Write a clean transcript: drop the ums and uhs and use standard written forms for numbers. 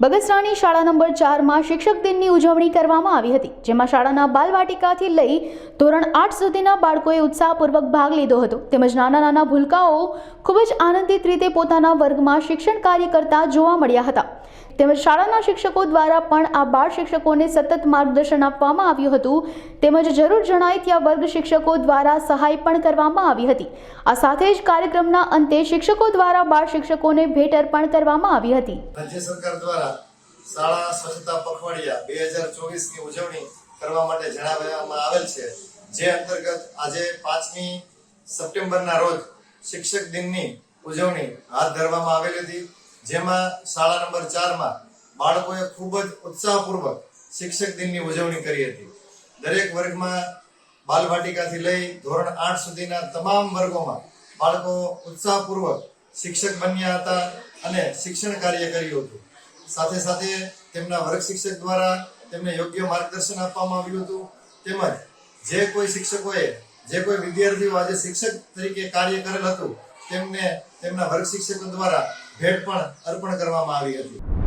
બગસરાની શાળા નંબર 4 માં શિક્ષક દિનની ઉજવણી કરવામાં આવી હતી, જેમાં શાળાના બાલવાટિકાથી લઈ ધોરણ 8 સુધીના બાળકોએ ઉત્સાહપૂર્વક ભાગ લીધો હતો તેમજ નાના ભૂલકાઓ ખૂબ જ આનંદિત રીતે પોતાના વર્ગમાં શિક્ષણ કાર્ય કરતા જોવા મળ્યા હતા તેમજ શાળાના શિક્ષકો દ્વારા પણ આ બાળ શિક્ષકોને સતત માર્ગદર્શન આપવામાં આવ્યું હતું તેમજ જરૂર જણાય ત્યાં વર્ગ શિક્ષકો દ્વારા સહાય પણ કરવામાં આવી હતી। આ સાથે જ કાર્યક્રમના અંતે શિક્ષકો દ્વારા બાળ શિક્ષકોને ભેટ અર્પણ કરવામાં આવી હતી। રાજ્ય સરકાર દ્વારા શાળા સ્વચ્છતા પખવાડિયા 2024 ની ઉજવણી કરવા માટે જણાવવામાં આવેલ છે, જે અંતર્ગત આજે 5મી સપ્ટેમ્બરના રોજ શિક્ષક દિનની ઉજવણી હાથ ધરવામાં આવેલી હતી, જેમાં શાળા નંબર 4 માં બાળકોએ ખૂબ જ ઉત્સાહપૂર્વક શિક્ષક દિનની ઉજવણી કરી હતી। દરેક વર્ગમાં બાલવાટિકાથી લઈ ધોરણ 8 સુધીના તમામ વર્ગોમાં બાળકો ઉત્સાહપૂર્વક શિક્ષક બન્યા હતા અને શિક્ષણ કાર્ય કર્યું હતું। સાથે સાથે તેમના વર્ગ શિક્ષક દ્વારા તેમને યોગ્ય માર્ગદર્શન આપવામાં આવ્યું હતું તેમજ જે કોઈ શિક્ષકોએ જે કોઈ વિદ્યાર્થીઓ આજે શિક્ષક તરીકે કાર્ય કરેલ હતું તેમને તેમના વર્ગ શિક્ષકો દ્વારા ભેટ પણ અર્પણ કરવામાં આવી હતી।